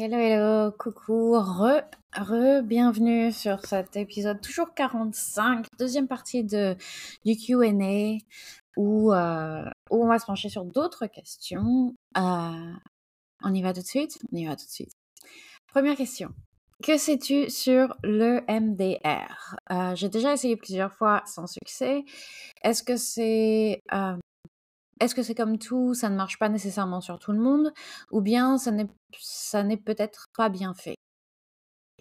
Hello, hello, coucou, bienvenue sur cet épisode toujours 45, deuxième partie du Q&A où on va se pencher sur d'autres questions. On y va tout de suite? On y va tout de suite. Première question. Que sais-tu sur le MDR? J'ai déjà essayé plusieurs fois sans succès. Est-ce que c'est comme tout, ça ne marche pas nécessairement sur tout le monde, ou bien ça n'est peut-être pas bien fait?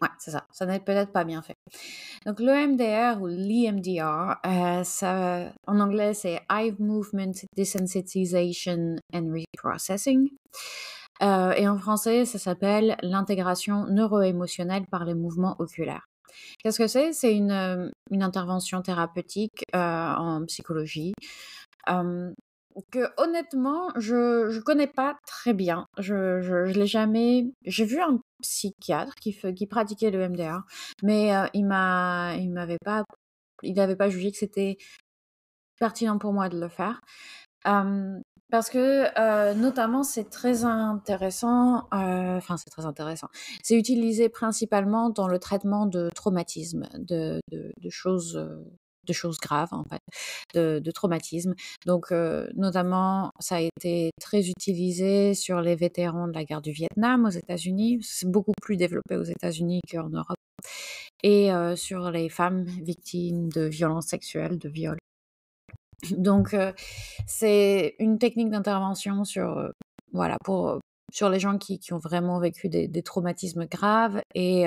Ouais, c'est ça. Ça n'est peut-être pas bien fait. Donc, l'EMDR ou l'EMDR, en anglais, c'est Eye Movement Desensitization and Reprocessing. Et en français, ça s'appelle l'intégration neuro-émotionnelle par les mouvements oculaires. Qu'est-ce que c'est? C'est une intervention thérapeutique en psychologie. Que honnêtement, je connais pas très bien. Je l'ai jamais. J'ai vu un psychiatre qui pratiquait le MDR, mais il m'avait pas, il n'avait pas jugé que c'était pertinent pour moi de le faire. Parce que notamment c'est très intéressant, enfin c'est très intéressant. C'est utilisé principalement dans le traitement de traumatismes, de choses graves en fait, de traumatismes. Donc notamment ça a été très utilisé sur les vétérans de la guerre du Vietnam aux États-Unis. C'est beaucoup plus développé aux États-Unis qu'en Europe. Et sur les femmes victimes de violences sexuelles, de viols. Donc, c'est une technique d'intervention sur, voilà, sur les gens qui ont vraiment vécu des traumatismes graves et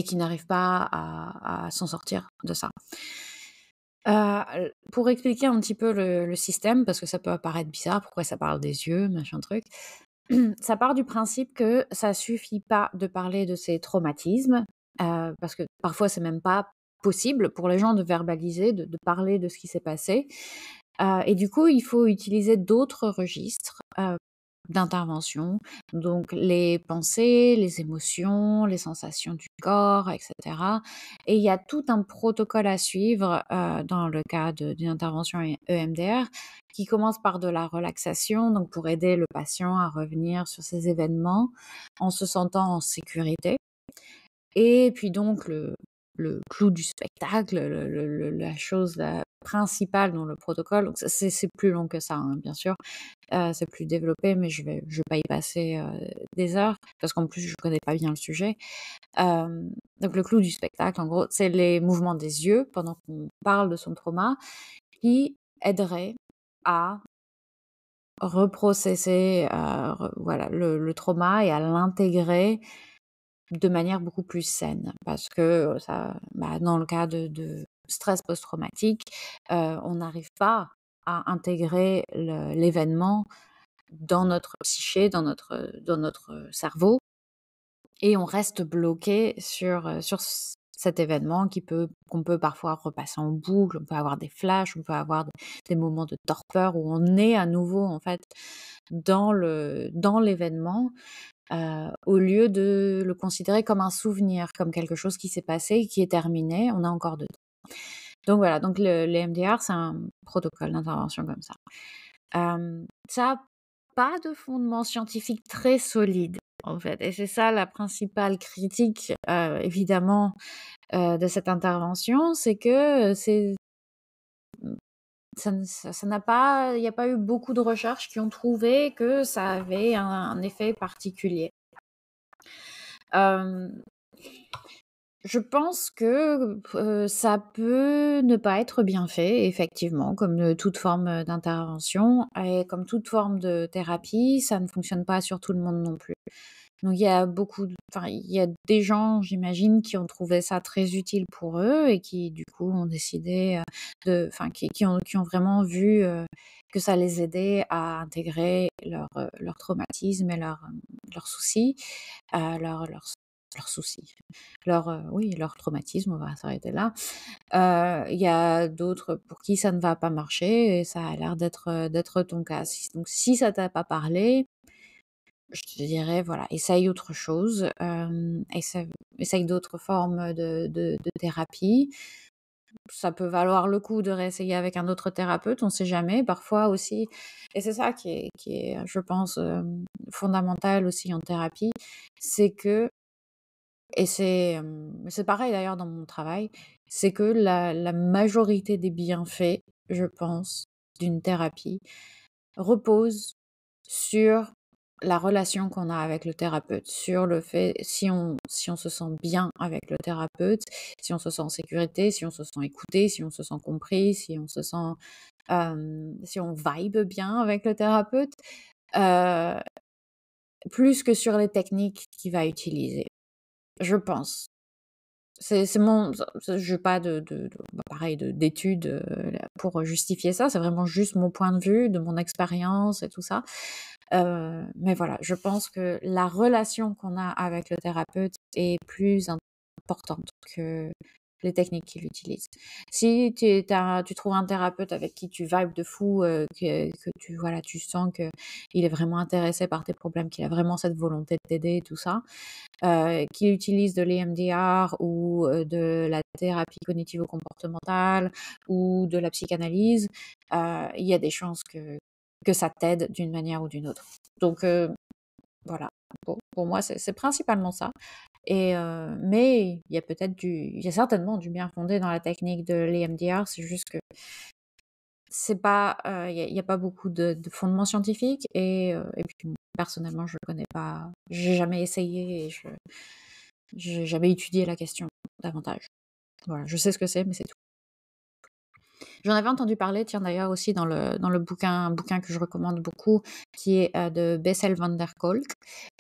qui n'arrivent pas à s'en sortir de ça. Pour expliquer un petit peu le système, parce que ça peut apparaître bizarre, pourquoi ça parle des yeux, machin truc. Ça part du principe que ça suffit pas de parler de ces traumatismes, parce que parfois c'est même pas possible pour les gens de verbaliser, de parler de ce qui s'est passé. Et du coup, il faut utiliser d'autres registres d'intervention, donc les pensées, les émotions, les sensations du corps, etc. Et il y a tout un protocole à suivre dans le cas d'une intervention EMDR qui commence par de la relaxation, donc pour aider le patient à revenir sur ces événements en se sentant en sécurité. Et puis donc le clou du spectacle, la chose principale dans le protocole, donc c'est plus long que ça, hein, bien sûr, c'est plus développé, mais je vais pas y passer des heures, parce qu'en plus je connais pas bien le sujet. Donc le clou du spectacle, en gros, c'est les mouvements des yeux pendant qu'on parle de son trauma, qui aiderait à reprocesser, voilà, le trauma et à l'intégrer de manière beaucoup plus saine. Parce que dans le cas de stress post-traumatique, on n'arrive pas à intégrer l'événement dans notre psyché, dans notre cerveau, et on reste bloqué sur cet événement qu'on peut parfois repasser en boucle. On peut avoir des flashs, on peut avoir des moments de torpeur où on est à nouveau en fait dans l'événement. Au lieu de le considérer comme un souvenir, comme quelque chose qui s'est passé, qui est terminé, on a encore dedans. Donc voilà, donc les MDR, c'est un protocole d'intervention comme ça. Ça n'a pas de fondement scientifique très solide, en fait, et c'est ça la principale critique, évidemment, de cette intervention, c'est que ça n'a pas, il n'y a pas eu beaucoup de recherches qui ont trouvé que ça avait un effet particulier. Je pense que ça peut ne pas être bien fait, effectivement, comme toute forme d'intervention et comme toute forme de thérapie, ça ne fonctionne pas sur tout le monde non plus. Donc il y a il y a des gens, j'imagine, qui ont trouvé ça très utile pour eux et qui, du coup, ont décidé qui ont vraiment vu que ça les aidait à intégrer leur traumatisme et leurs soucis, leurs soucis, oui, leur traumatisme, on va s'arrêter là. Il y a d'autres pour qui ça ne va pas marcher et ça a l'air d'être ton cas. Donc si ça t'a pas parlé, je te dirais, voilà, essaye autre chose, essaye d'autres formes de thérapie. ça peut valoir le coup de réessayer avec un autre thérapeute, on ne sait jamais. Parfois aussi, et c'est ça qui est, je pense, fondamental aussi en thérapie, c'est que, et c'est pareil d'ailleurs dans mon travail, c'est que la majorité des bienfaits, je pense, d'une thérapie repose sur la relation qu'on a avec le thérapeute, sur le fait si on se sent bien avec le thérapeute, si on se sent en sécurité, si on se sent écouté, si on se sent compris, si on vibe bien avec le thérapeute, heu, plus que sur les techniques qu'il va utiliser, je pense. C'est mon je pas pareil d'études, pour justifier ça, c'est vraiment juste mon point de vue, de mon expérience et tout ça. Mais voilà, je pense que la relation qu'on a avec le thérapeute est plus importante que les techniques qu'il utilise. Si tu trouves un thérapeute avec qui tu vibes de fou, que tu sens qu'il est vraiment intéressé par tes problèmes, qu'il a vraiment cette volonté de t'aider et tout ça, qu'il utilise de l'EMDR ou de la thérapie cognitivo-comportementale ou de la psychanalyse, il y a des chances que ça t'aide d'une manière ou d'une autre. Donc voilà, pour moi, c'est principalement ça. Mais il y a certainement du bien fondé dans la technique de l'EMDR, c'est juste que c'est pas, il y a pas beaucoup de fondements scientifiques et puis personnellement, je connais pas, j'ai jamais essayé et j'ai jamais étudié la question davantage. Voilà, je sais ce que c'est, mais c'est tout. J'en avais entendu parler, tiens, d'ailleurs aussi dans le bouquin un bouquin que je recommande beaucoup, qui est, de Bessel van der Kolk,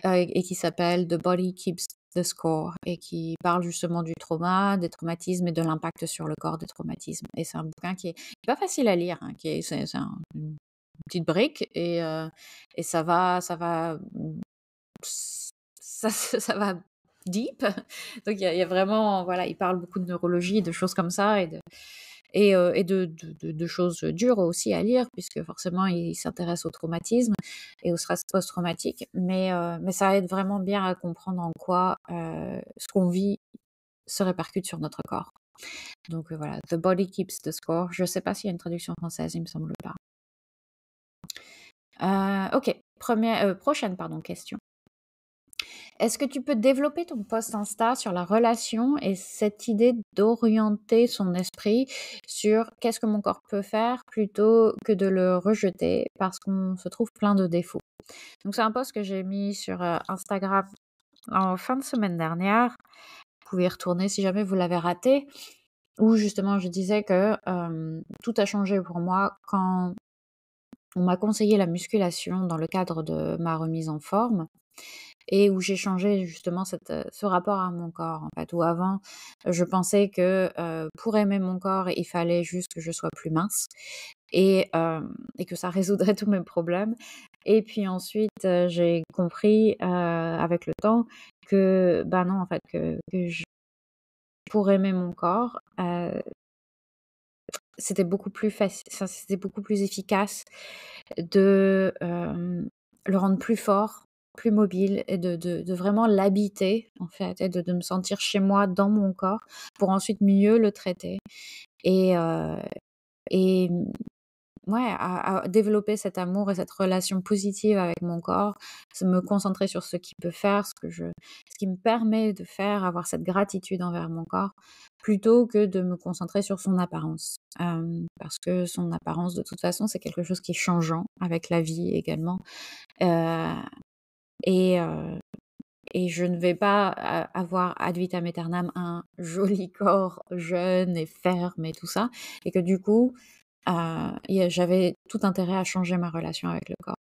et qui s'appelle «The Body Keeps the Score» et qui parle justement du trauma, des traumatismes et de l'impact sur le corps des traumatismes. Et c'est un bouquin qui est pas facile à lire, hein, c'est une petite brique et ça va deep. Donc il y a vraiment, voilà, il parle beaucoup de neurologie, de choses comme ça et de choses dures aussi à lire puisque forcément il s'intéresse au traumatisme et au stress post-traumatique. Mais ça aide vraiment bien à comprendre en quoi, ce qu'on vit se répercute sur notre corps. Donc voilà, The Body Keeps the Score. Je sais pas s'il y a une traduction française, il me semble pas. OK, prochaine, pardon, question. Est-ce que tu peux développer ton post Insta sur la relation et cette idée d'orienter son esprit sur qu'est-ce que mon corps peut faire plutôt que de le rejeter parce qu'on se trouve plein de défauts? Donc c'est un post que j'ai mis sur, Instagram en fin de semaine dernière. Vous pouvez y retourner si jamais vous l'avez raté, où justement je disais que, tout a changé pour moi quand on m'a conseillé la musculation dans le cadre de ma remise en forme et où j'ai changé justement ce rapport à mon corps, en fait. Où avant, je pensais que, pour aimer mon corps, il fallait juste que je sois plus mince et que ça résoudrait tous mes problèmes. Et puis ensuite, j'ai compris, avec le temps que, bah, non, en fait, pour aimer mon corps, c'était beaucoup plus efficace de, le rendre plus fort, plus mobile et de vraiment l'habiter, en fait, et de me sentir chez moi dans mon corps pour ensuite mieux le traiter et heu et ouais, à développer cet amour et cette relation positive avec mon corps, me concentrer sur ce qu'il peut faire, ce qui me permet de faire, avoir cette gratitude envers mon corps, plutôt que de me concentrer sur son apparence. Parce que son apparence, de toute façon, c'est quelque chose qui est changeant avec la vie également. Heu et heu et je ne vais pas avoir ad vitam aeternam un joli corps jeune et ferme et tout ça et que du coup, j'avais tout intérêt à changer ma relation avec le corps.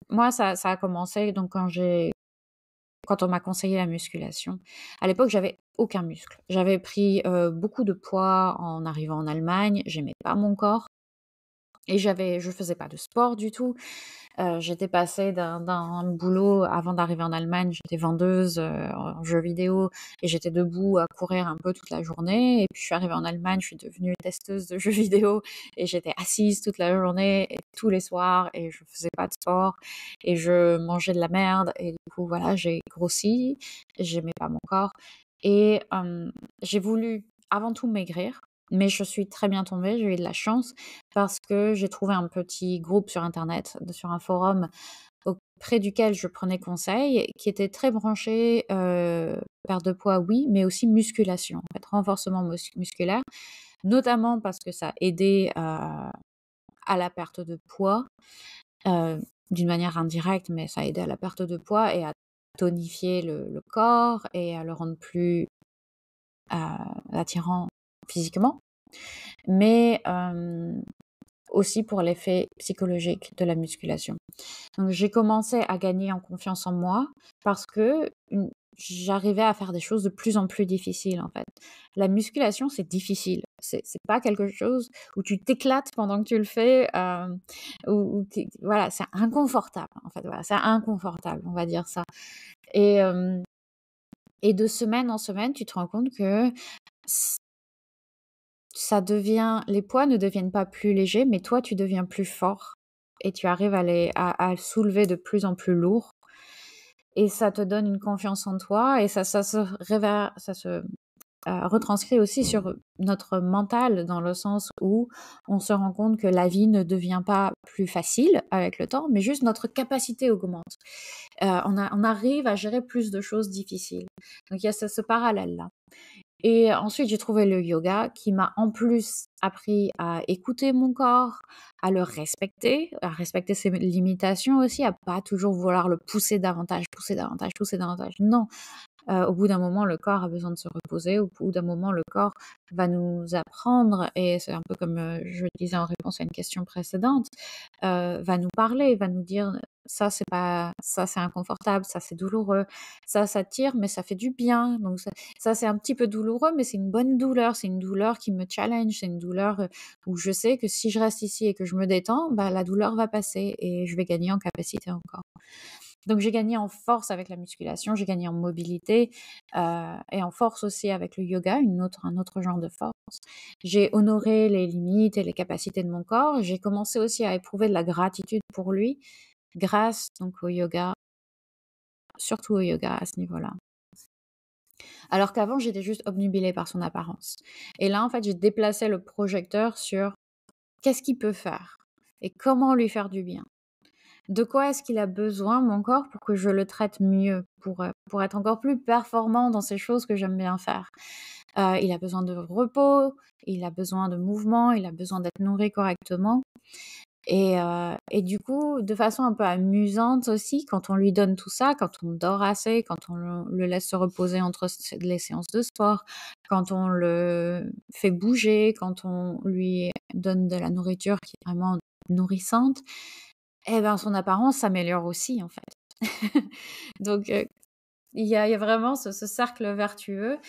Moi ça a commencé donc quand on m'a conseillé la musculation. À l'époque, j'avais aucun muscle. J'avais pris, beaucoup de poids en arrivant en Allemagne, j'aimais pas mon corps et je faisais pas de sport du tout. J'étais passée d'un boulot avant d'arriver en Allemagne, j'étais vendeuse, en jeux vidéo et j'étais debout à courir un peu toute la journée et puis je suis arrivée en Allemagne, je suis devenue testeuse de jeux vidéo et j'étais assise toute la journée et tous les soirs et je faisais pas de sport et je mangeais de la merde et du coup voilà, j'ai grossi, j'aimais pas mon corps et j'ai voulu avant tout maigrir, mais je suis très bien tombée, j'ai eu de la chance parce que j'ai trouvé un petit groupe sur internet, sur un forum auprès duquel je prenais conseil, qui était très branché, perte de poids oui, mais aussi musculation, en fait, renforcement musculaire, notamment parce que ça aidait, à la perte de poids, heu, d'une manière indirecte, mais ça aidait à la perte de poids et à tonifier le corps et à le rendre plus, attirant physiquement, mais aussi pour l'effet psychologique de la musculation. Donc j'ai commencé à gagner en confiance en moi parce que j'arrivais à faire des choses de plus en plus difficiles, en fait. La musculation, c'est difficile. C'est pas quelque chose où tu t'éclates pendant que tu le fais, ou voilà, c'est inconfortable, en fait, voilà, c'est inconfortable, on va dire ça et de semaine en semaine, tu te rends compte que ç ça devient les poids ne deviennent pas plus légers, mais toi, tu deviens plus fort et tu arrives à soulever de plus en plus lourd et ça te donne une confiance en toi et ça se, retranscrit aussi sur notre mental dans le sens où on se rend compte que la vie ne devient pas plus facile avec le temps, mais juste notre capacité augmente. On arrive à gérer plus de choses difficiles. Donc il y a ce parallèle-là. Et ensuite, j'ai trouvé le yoga qui m'a en plus appris à écouter mon corps, à le respecter, à respecter ses limitations aussi, à pas toujours vouloir le pousser davantage, pousser davantage, pousser davantage. Non, au bout d'un moment, le corps a besoin de se reposer. Au bout d'un moment, le corps va nous apprendre et c'est un peu comme, je disais en réponse à une question précédente, va nous parler, va nous dire: Ça c'est inconfortable, ça c'est douloureux, ça tire mais ça fait du bien, donc ça c'est un petit peu douloureux mais c'est une bonne douleur, c'est une douleur qui me challenge, c'est une douleur, où je sais que si je reste ici et que je me détends, bah, la douleur va passer et je vais gagner en capacité encore. Donc j'ai gagné en force avec la musculation, j'ai gagné en mobilité, et en force aussi avec le yoga, un autre genre de force. J'ai honoré les limites et les capacités de mon corps. J'ai commencé aussi à éprouver de la gratitude pour lui, grâce donc au yoga, surtout au yoga à ce niveau-là. Alors qu'avant, j'étais juste obnubilée par son apparence. Et là, en fait, j'ai déplacé le projecteur sur qu'est-ce qu'il peut faire et comment lui faire du bien. De quoi est-ce qu'il a besoin, mon corps, pour que je le traite mieux, pour être encore plus performant dans ces choses que j'aime bien faire? Il a besoin de repos, il a besoin de mouvement, il a besoin d'être nourri correctement et du coup, de façon un peu amusante aussi, quand on lui donne tout ça, quand on dort assez, quand on le laisse se reposer entre les séances de sport, quand on le fait bouger, quand on lui donne de la nourriture qui est vraiment nourrissante, et ben, son apparence s'améliore aussi, en fait. Donc il y a vraiment ce cercle vertueux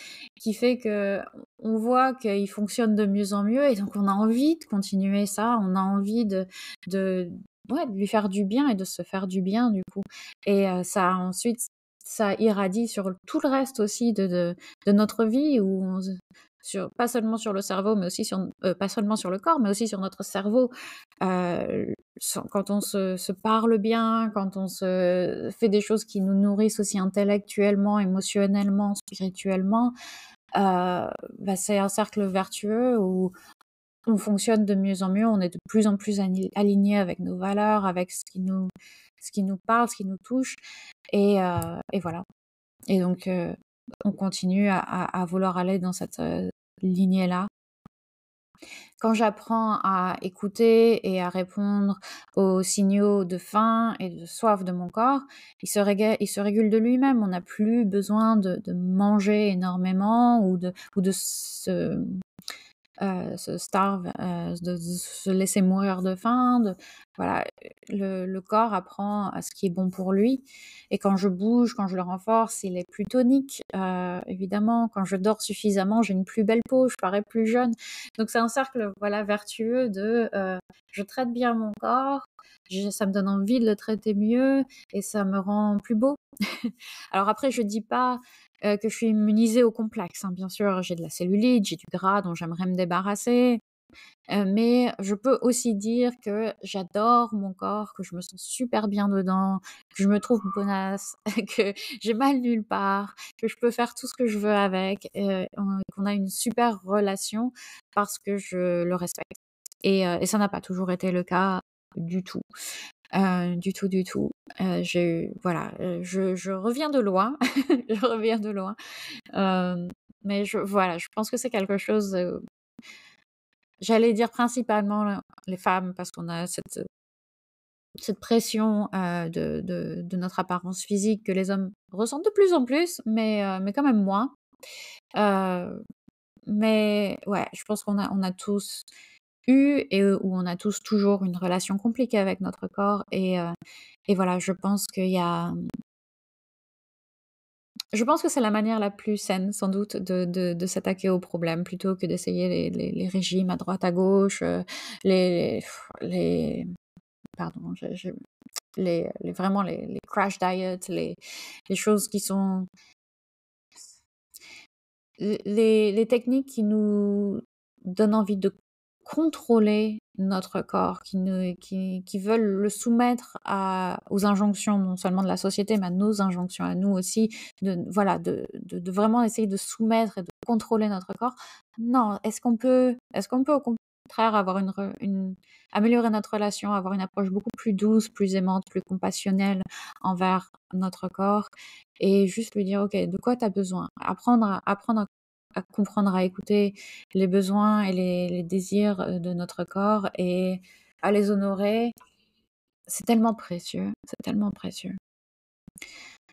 qui fait qu'on voit qu'il fonctionne de mieux en mieux et donc on a envie de continuer ça, on a envie de ouais, de lui faire du bien et de se faire du bien, du coup et ça ensuite, ça irradie sur tout le reste aussi de notre vie où on se pas seulement sur le cerveau, mais aussi pas seulement sur le corps, mais aussi sur notre cerveau. Quand on se parle bien, quand on se fait des choses qui nous nourrissent aussi intellectuellement, émotionnellement, spirituellement, bah, c'est un cercle vertueux où on fonctionne de mieux en mieux, on est de plus en plus aligné avec nos valeurs, avec ce qui nous parle, ce qui nous touche et voilà et donc on continue à vouloir aller dans cette, lignée-là. Quand j'apprends à écouter et à répondre aux signaux de faim et de soif de mon corps, il se régule de lui-même. On n'a plus besoin de manger énormément ou de se starve, de se laisser mourir de faim, voilà, le corps apprend à ce qui est bon pour lui et quand je bouge, quand je le renforce, il est plus tonique, évidemment. Quand je dors suffisamment, j'ai une plus belle peau, je parais plus jeune. Donc c'est un cercle, voilà, vertueux je traite bien mon corps, ça me donne envie de le traiter mieux et ça me rend plus beau. Alors après, je dis pas, que je suis immunisée au complexe, hein. Bien sûr, j'ai de la cellulite, j'ai du gras dont j'aimerais me débarrasser. Mais je peux aussi dire que j'adore mon corps, que je me sens super bien dedans, que je me trouve bonasse, que j'ai mal nulle part, que je peux faire tout ce que je veux avec, qu'on a une super relation parce que je le respecte. Et ça n'a pas toujours été le cas du tout. Du tout, du tout. Voilà, je reviens de loin, je reviens de loin. Hem, mais voilà, je pense que c'est quelque chose, j'allais dire principalement les femmes parce qu'on a cette pression, de notre apparence physique que les hommes ressentent de plus en plus, mais quand même moins. Heu, mais ouais, je pense qu'on a tous eu où on a tous toujours une relation compliquée avec notre corps et voilà, je pense que c'est la manière la plus saine sans doute de s'attaquer aux problèmes plutôt que d'essayer les régimes à droite à gauche, les pardon, je les vraiment les crash diet, les choses qui sont les techniques qui nous donnent envie de contrôler notre corps, qui veulent le soumettre aux injonctions non seulement de la société, mais à nos injonctions à nous aussi, voilà, de vraiment essayer de soumettre et de contrôler notre corps. Non, est-ce qu'on peut au contraire avoir améliorer notre relation, avoir une approche beaucoup plus douce, plus aimante, plus compassionnelle envers notre corps et juste lui dire: «OK, de quoi tu as besoin?» apprendre à comprendre, à écouter les besoins et les désirs, de notre corps et à les honorer, c'est tellement précieux, c'est tellement précieux.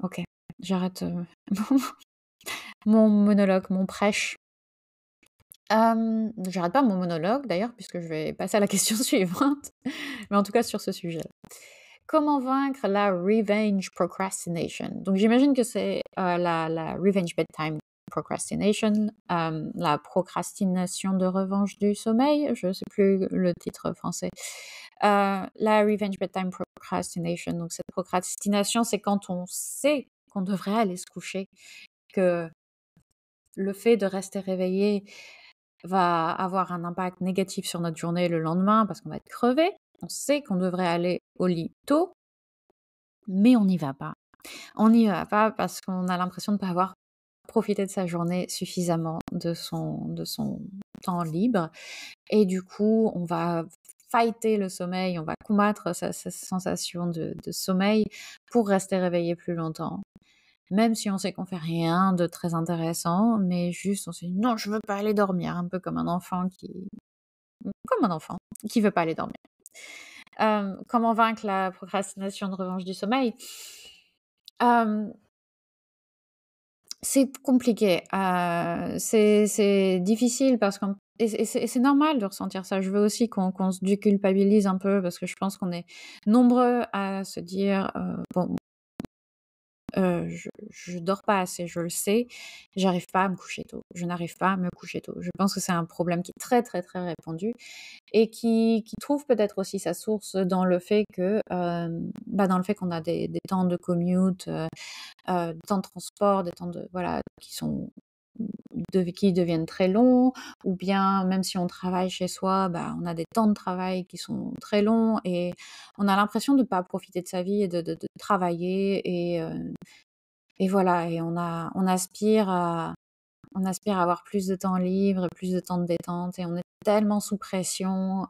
OK, j'arrête, mon monologue, mon prêche. J'arrête pas mon monologue d'ailleurs puisque je vais passer à la question suivante, mais en tout cas sur ce sujet-là. Comment vaincre la revenge procrastination? Donc j'imagine que c'est, la revenge bedtime procrastination, la procrastination de revanche du sommeil, je sais plus le titre français. La revenge bedtime procrastination, donc cette procrastination, c'est quand on sait qu'on devrait aller se coucher, que le fait de rester réveillé va avoir un impact négatif sur notre journée le lendemain parce qu'on va être crevé. On sait qu'on devrait aller au lit tôt, mais on n'y va pas. On n'y va pas parce qu'on a l'impression de ne pas avoir profité de sa journée suffisamment, de son temps libre et du coup, on va fighter le sommeil, on va combattre sa sensation de sommeil pour rester réveillé plus longtemps. Même si on sait qu'on fait rien de très intéressant, mais juste on se dit: «Non, je veux pas aller dormir», un peu comme un enfant qui veut pas aller dormir. Comment vaincre la procrastination de revanche du sommeil? Hem, c'est compliqué, c'est difficile parce qu'on et c'est normal de ressentir ça. Je veux aussi qu'on se déculpabilise un peu parce que je pense qu'on est nombreux à se dire, «Bon, je dors pas assez, je le sais, j'arrive pas à me coucher tôt, je n'arrive pas à me coucher tôt». Je pense que c'est un problème qui est très, très, très répandu et qui trouve peut-être aussi sa source dans le fait que, dans le fait qu'on a des temps de commute, des temps de transport, des temps de voilà, qui deviennent très longs ou bien même si on travaille chez soi, on a des temps de travail qui sont très longs et on a l'impression de ne pas profiter de sa vie et de travailler et voilà et on aspire à avoir plus de temps libre, plus de temps de détente et on est tellement sous pression,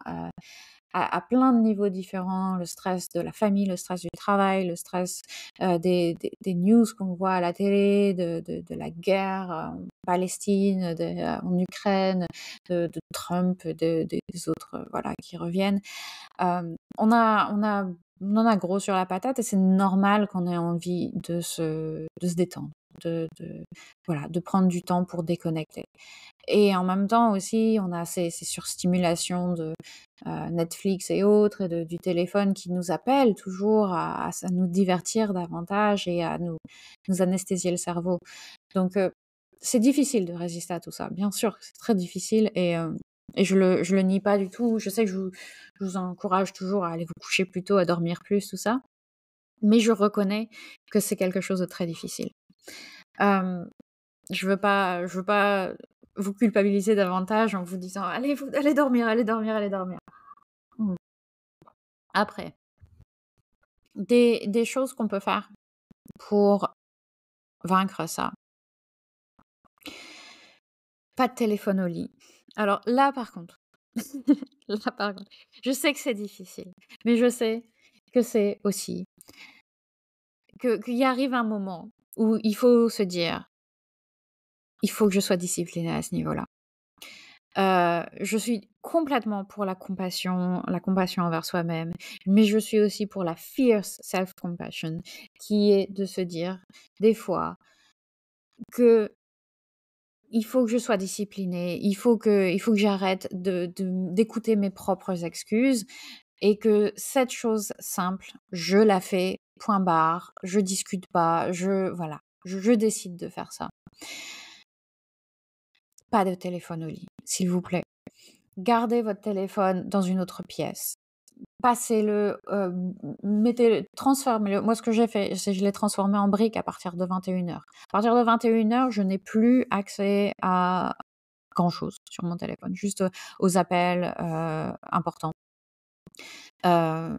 à plein de niveaux différents, le stress de la famille, le stress du travail, le stress, des news qu'on voit à la télé, de la guerre, en Palestine, en Ukraine, de Trump, des autres, voilà, qui reviennent. On en a gros sur la patate et c'est normal qu'on ait envie de se détendre, voilà, de prendre du temps pour déconnecter. Et en même temps aussi, on a ces surstimulations de, Netflix et autres et du téléphone qui nous appellent toujours à nous divertir davantage et à nous anesthésier le cerveau. Donc c'est difficile de résister à tout ça. Bien sûr que c'est très difficile et je le nie pas du tout. Je sais que je vous encourage toujours à aller vous coucher plus tôt, à dormir plus, tout ça. Mais je reconnais que c'est quelque chose de très difficile. Hem, je veux pas vous culpabiliser davantage en vous disant: allez dormir, allez dormir, allez dormir». Mmh. Après, des choses qu'on peut faire pour vaincre ça. Pas de téléphone au lit. Alors là, par contre, là, par contre, je sais que c'est difficile, mais je sais que c'est aussi qu'il y arrive un moment où il faut se dire: «Il faut que je sois disciplinée à ce niveau-là». Je suis complètement pour la compassion envers soi-même, mais je suis aussi pour la fierce self-compassion, qui est de se dire, des fois, que il faut que je sois disciplinée, il faut que j'arrête d'écouter mes propres excuses et que cette chose simple, je la fais, point barre, je discute pas, voilà, je décide de faire ça. Pas de téléphone au lit, s'il vous plaît. Gardez votre téléphone dans une autre pièce. Passez-le, mettez-le, transformez-le. Moi, ce que j'ai fait, c'est que je l'ai transformé en brique à partir de 21:00. À partir de 21:00, je n'ai plus accès à grand-chose sur mon téléphone, juste, aux appels, importants. Heu,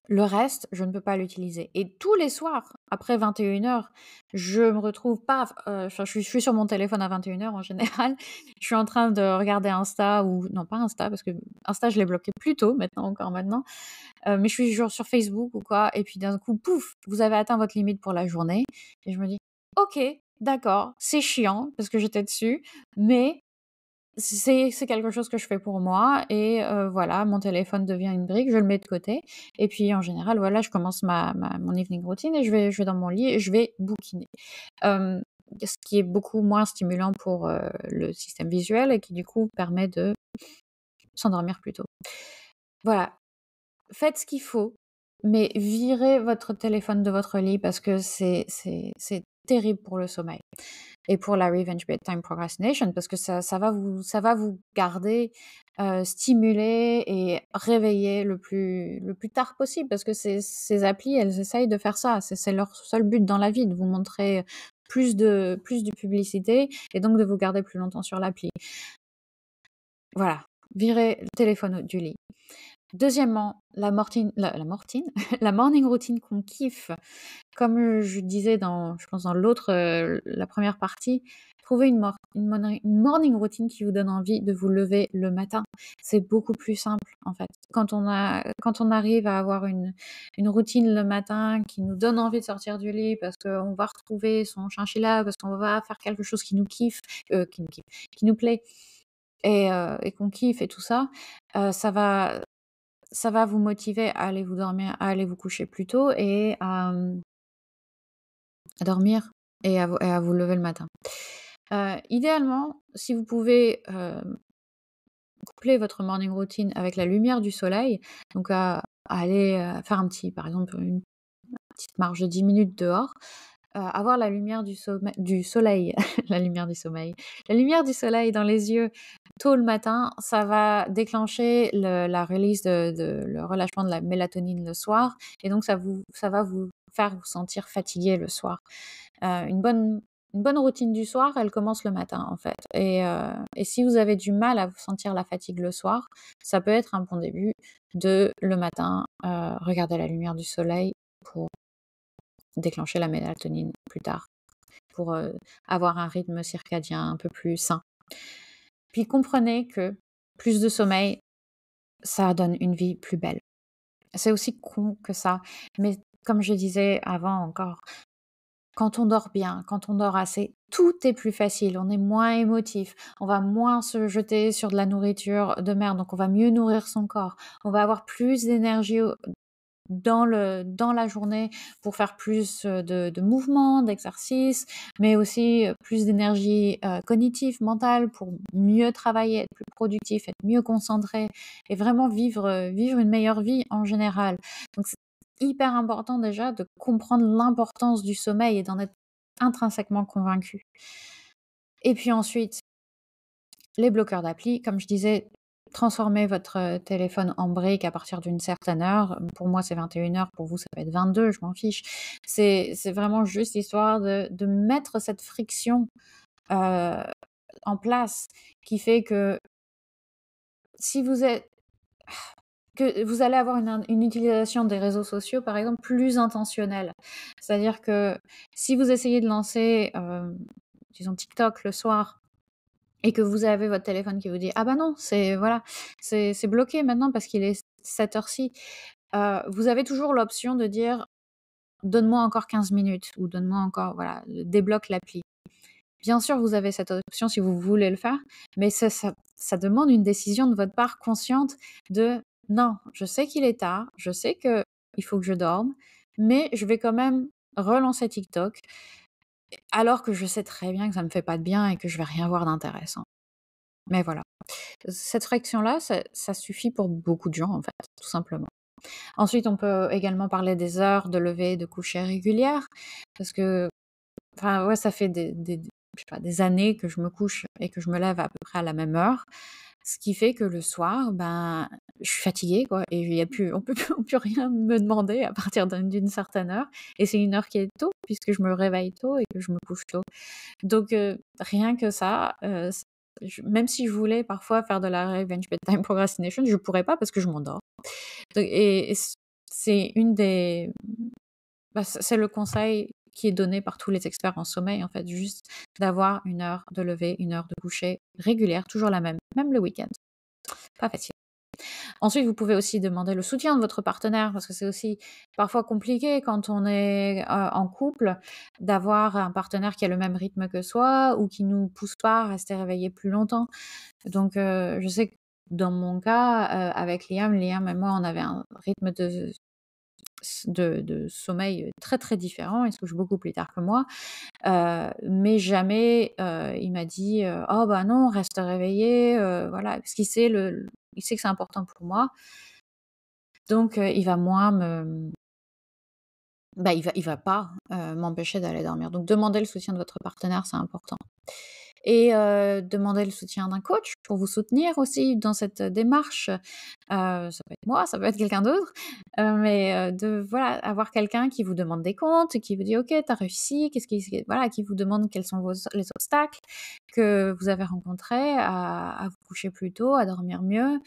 le reste, je ne peux pas l'utiliser et tous les soirs, après 21:00, je me retrouve paf, enfin, je suis sur mon téléphone à 21:00 en général. Je suis en train de regarder Insta ou non, pas Insta, parce que Insta, je l'ai bloqué plus tôt, maintenant, encore maintenant. Mais je suis genre sur Facebook ou quoi et puis d'un coup, pouf, vous avez atteint votre limite pour la journée et je me dis: «OK, d'accord, c'est chiant parce que j'étais dessus, mais c'est quelque chose que je fais pour moi et voilà, mon téléphone devient une brique, je le mets de côté et puis en général, voilà, je commence mon evening routine et je vais dans mon lit et je vais bouquiner. Hem, Ce qui est beaucoup moins stimulant pour, le système visuel et qui du coup permet de s'endormir plus tôt. Voilà, faites ce qu'il faut, mais virez votre téléphone de votre lit parce que c'est terrible pour le sommeil et pour la revenge bedtime procrastination parce que ça va vous garder, stimulé et réveillé le plus tard possible parce que ces applis, elles essayent de faire ça. C'est leur seul but dans la vie, de vous montrer plus de publicité et donc de vous garder plus longtemps sur l'appli. Voilà, virez le téléphone du lit. Deuxièmement, la morning routine qu'on kiffe, comme, je disais je pense dans l'autre, la première partie, trouver une morning routine qui vous donne envie de vous lever le matin. C'est beaucoup plus simple, en fait. Quand on arrive à avoir une routine le matin qui nous donne envie de sortir du lit parce qu'on va retrouver son chinchilla, parce qu'on va faire quelque chose qui nous kiffe, qui nous plaît et qu'on kiffe et tout ça, ça va vous motiver à aller vous dormir, à aller vous coucher plus tôt et à dormir et à vous lever le matin. Idéalement, si vous pouvez, coupler votre morning routine avec la lumière du soleil, donc à aller, faire par exemple, une petite marche de 10 minutes dehors, avoir la lumière du soleil, la lumière du sommeil, la lumière du soleil dans les yeux tôt le matin, ça va déclencher la release le relâchement de la mélatonine le soir et donc ça va vous faire vous sentir fatigué le soir. Une bonne routine du soir, elle commence le matin, en fait et si vous avez du mal à vous sentir la fatigue le soir, ça peut être un bon début de, le matin, regarder la lumière du soleil pour déclencher la mélatonine plus tard, pour, avoir un rythme circadien un peu plus sain. Puis comprenez que plus de sommeil, ça donne une vie plus belle. C'est aussi con que ça, mais comme je disais avant encore, quand on dort bien, quand on dort assez, tout est plus facile, on est moins émotif, on va moins se jeter sur de la nourriture de merde, donc on va mieux nourrir son corps, on va avoir plus d'énergie dans la journée pour faire plus, de mouvements, d'exercices, mais aussi, plus d'énergie, cognitive, mentale pour mieux travailler, être plus productif, être mieux concentré et vraiment vivre une meilleure vie en général. Donc c'est hyper important déjà de comprendre l'importance du sommeil et d'en être intrinsèquement convaincu. Et puis ensuite, les bloqueurs d'appli, comme je disais, transformez votre, téléphone en brique à partir d'une certaine heure. Pour moi, c'est 21:00, pour vous, ça peut être 22, je m'en fiche. C'est vraiment juste histoire de mettre cette friction, heu, en place qui fait que si vous êtes que vous allez avoir une utilisation des réseaux sociaux, par exemple, plus intentionnelle. C'est-à-dire que si vous essayez de lancer, disons TikTok le soir et que vous avez votre téléphone qui vous dit: «Ah bah non, c'est bloqué maintenant parce qu'il est cette heure-ci», vous avez toujours l'option de dire: «Donne-moi encore 15 minutes» ou «Donne-moi encore» voilà, débloque l'appli. Bien sûr, vous avez cette option si vous voulez le faire, mais ça demande une décision de votre part consciente de: «Non, je sais qu'il est tard, je sais qu'il faut que je dorme, mais je vais quand même relancer TikTok, alors que je sais très bien que ça me fait pas de bien et que je vais rien voir d'intéressant». Mais voilà, cette friction-là, ça suffit pour beaucoup de gens, en fait, tout simplement. Ensuite, on peut également parler des heures de lever et de coucher régulières parce que enfin, ouais, ça fait je sais pas, des années que je me couche et que je me lève à peu près à la même heure. Ce qui fait que le soir, ben, je suis fatiguée, quoi, et il y a plus on peut rien me demander à partir d'une certaine heure, et c'est une heure qui est tôt puisque je me réveille tôt et que je me couche tôt. Donc rien que ça, même si je voulais parfois faire de la revenge bedtime procrastination, je pourrais pas parce que je m'endors. Donc c'est une des bah, c'est le conseil qui est donné par tous les experts en sommeil, en fait, juste d'avoir une heure de lever, une heure de coucher régulière, toujours la même le week-end. Pas facile. Ensuite, vous pouvez aussi demander le soutien de votre partenaire, parce que c'est aussi parfois compliqué quand on est en couple d'avoir un partenaire qui a le même rythme que soi ou qui nous pousse pas à rester réveillé plus longtemps. Donc, je sais que dans mon cas, avec Liam et moi, on avait un rythme de sommeil très, très différent. Il se couche beaucoup plus tard que moi, mais jamais, il m'a dit, «Oh bah non, reste réveillé», voilà, parce il sait que c'est important pour moi, donc il va moins il va pas, m'empêcher d'aller dormir. Donc demander le soutien de votre partenaire, c'est important. Et demander le soutien d'un coach pour vous soutenir aussi dans cette démarche. Ça peut être moi, ça peut être quelqu'un d'autre, mais de voilà, avoir quelqu'un qui vous demande des comptes, qui vous dit: «OK, tu as réussi, qu'est-ce qui voilà, qui vous demande quels sont les obstacles que vous avez rencontrés à vous coucher plus tôt, à dormir mieux».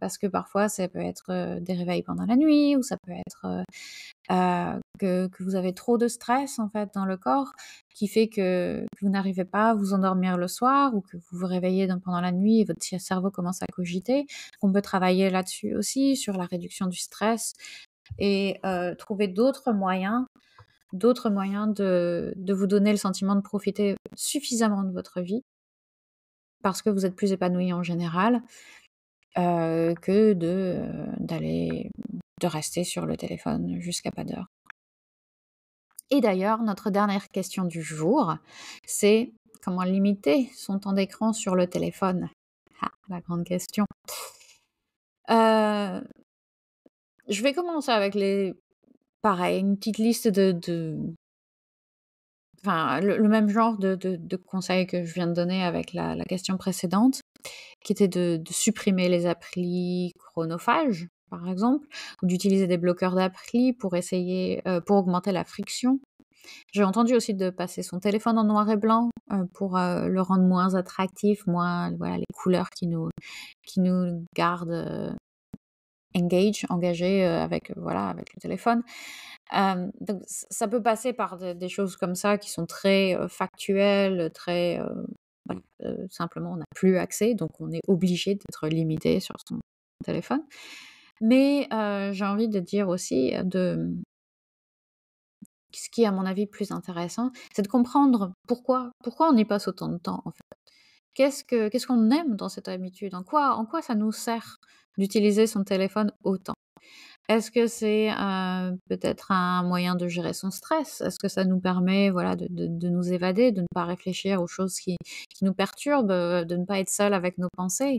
Parce que parfois ça peut être, des réveils pendant la nuit, ou ça peut être, que vous avez trop de stress, en fait, dans le corps, qui fait que vous n'arrivez pas à vous endormir le soir, ou que vous vous réveillez pendant la nuit et votre cerveau commence à cogiter. On peut travailler là-dessus aussi, sur la réduction du stress, et trouver d'autres moyens de vous donner le sentiment de profiter suffisamment de votre vie, parce que vous êtes plus épanoui en général, que de rester sur le téléphone jusqu'à pas d'heure. Et d'ailleurs, notre dernière question du jour, c'est: comment limiter son temps d'écran sur le téléphone? Ah, la grande question. Heu, je vais commencer avec pareil, une petite liste enfin, le même genre de conseils que je viens de donner avec la question précédente, qui était de supprimer les applis chronophages, par exemple, ou d'utiliser des bloqueurs d'applis pour essayer, pour augmenter la friction. J'ai entendu aussi de passer son téléphone en noir et blanc, pour, le rendre moins attractif, moins voilà, les couleurs qui nous gardent, engagés, avec, voilà, avec le téléphone. Donc ça peut passer par des choses comme ça qui sont très, factuelles, très, voilà, simplement on n'a plus accès, donc on est obligé d'être limité sur son téléphone. Mais, j'ai envie de dire aussi, ce qui est à mon avis plus intéressant, c'est de comprendre pourquoi on y passe autant de temps, en fait. Qu'est-ce qu'on aime dans cette habitude? En quoi ça nous sert d'utiliser son téléphone autant? Est-ce que c'est, peut-être un moyen de gérer son stress? Est-ce que ça nous permet, voilà, de nous évader, de ne pas réfléchir aux choses qui nous perturbent, de ne pas être seul avec nos pensées?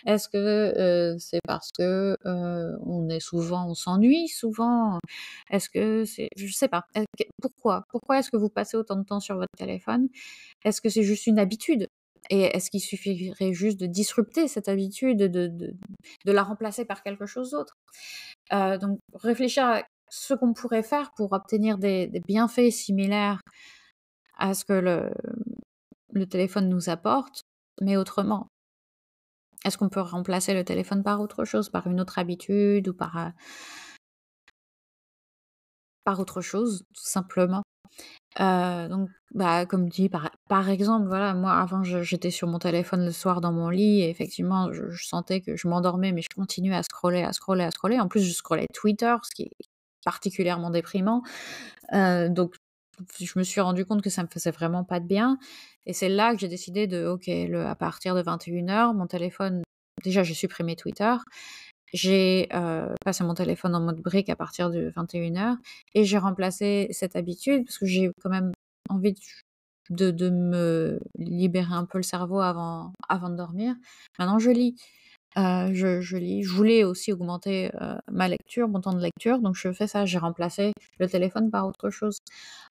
Est-ce que, c'est parce que, on s'ennuie souvent? Est-ce que c'est je sais pas. Pourquoi? Pourquoi est-ce que vous passez autant de temps sur votre téléphone? Est-ce que c'est juste une habitude? Et est-ce qu'il suffirait juste de disrupter cette habitude, de la remplacer par quelque chose d'autre? Donc réfléchir à ce qu'on pourrait faire pour obtenir des bienfaits similaires à ce que le téléphone nous apporte, mais autrement. Est-ce qu'on peut remplacer le téléphone par autre chose, par une autre habitude ou par autre chose, tout simplement? Donc, bah, comme dit, par exemple, voilà, moi, avant, j'étais sur mon téléphone le soir dans mon lit et effectivement, je sentais que je m'endormais, mais je continuais à scroller, à scroller, à scroller. En plus, je scrollais Twitter, ce qui est particulièrement déprimant. Donc je me suis rendu compte que ça me faisait vraiment pas de bien et c'est là que j'ai décidé de OK, à partir de 21h, mon téléphone déjà, j'ai supprimé Twitter. J'ai, passé mon téléphone en mode brique à partir de 21h et j'ai remplacé cette habitude parce que j'ai quand même envie de me libérer un peu le cerveau avant de dormir. Maintenant je lis. Je lis. Je voulais aussi augmenter, ma lecture, mon temps de lecture, donc je fais ça. J'ai remplacé le téléphone par autre chose.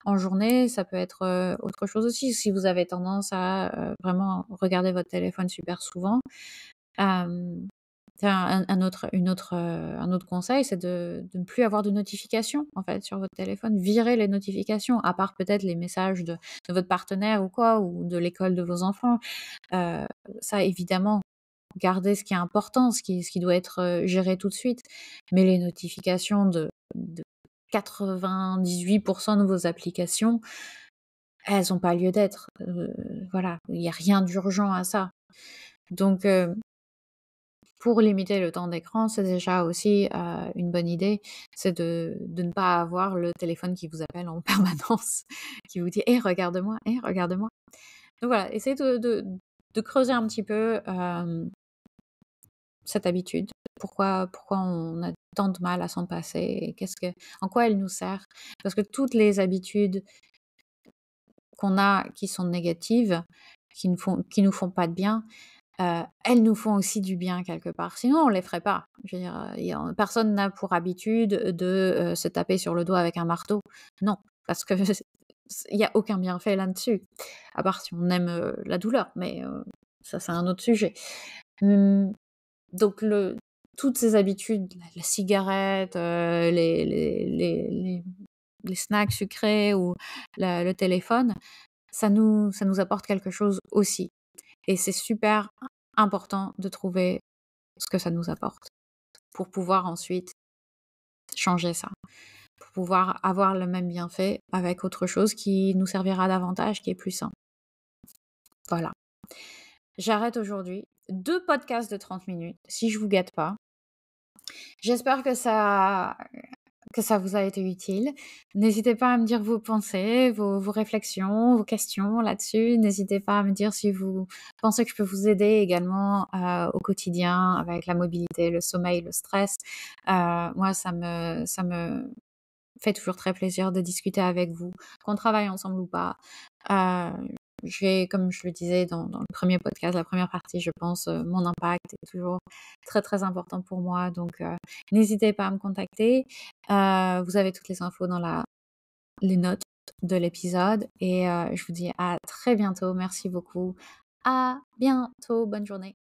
En journée, ça peut être, autre chose aussi. Si vous avez tendance à, vraiment regarder votre téléphone super souvent, hem, un autre conseil, c'est de ne plus avoir de notifications, en fait, sur votre téléphone. Virez les notifications, à part peut-être les messages de votre partenaire ou quoi, ou de l'école de vos enfants. Heu, Ça évidemment, gardez ce qui est important, ce qui doit être, géré tout de suite. Mais les notifications de 98 de vos applications, elles ont pas lieu d'être. Voilà, il y a rien d'urgent à ça. Donc pour limiter le temps d'écran, c'est déjà aussi, une bonne idée, c'est de ne pas avoir le téléphone qui vous appelle en permanence, qui vous dit: «Eh regarde-moi, eh regarde-moi». Donc voilà, essayez de creuser un petit peu, cette habitude. Pourquoi on a tant de mal à s'en passer et en quoi elle nous sert? Parce que toutes les habitudes qu'on a qui sont négatives, qui nous font pas de bien, elles nous font aussi du bien quelque part. Sinon on les ferait pas. Je veux dire, personne n'a pour habitude de, se taper sur le doigt avec un marteau. Non, parce que il y a aucun bienfait là-dessus, à part si on aime, la douleur, mais ça c'est un autre sujet. Mmh. Donc toutes ces habitudes, la cigarette, les snacks sucrés ou le téléphone, ça nous apporte quelque chose aussi et c'est super important de trouver ce que ça nous apporte pour pouvoir ensuite changer ça, pour pouvoir avoir le même bienfait avec autre chose qui nous servira davantage, qui est plus sain. Voilà. J'arrête aujourd'hui. 2 podcasts de 30 minutes, si je vous gâte pas. J'espère que ça vous a été utile. N'hésitez pas à me dire vos pensées, vos réflexions, vos questions là-dessus. N'hésitez pas à me dire si vous pensez que je peux vous aider également, au quotidien avec la mobilité, le sommeil, le stress. Moi, ça me fait toujours très plaisir de discuter avec vous, qu'on travaille ensemble ou pas. Comme je le disais dans le premier podcast, la première partie, je pense, mon impact est toujours très, très important pour moi. Donc, n'hésitez pas à me contacter. Vous avez toutes les infos dans les notes de l'épisode et je vous dis à très bientôt. Merci beaucoup. À bientôt. Bonne journée.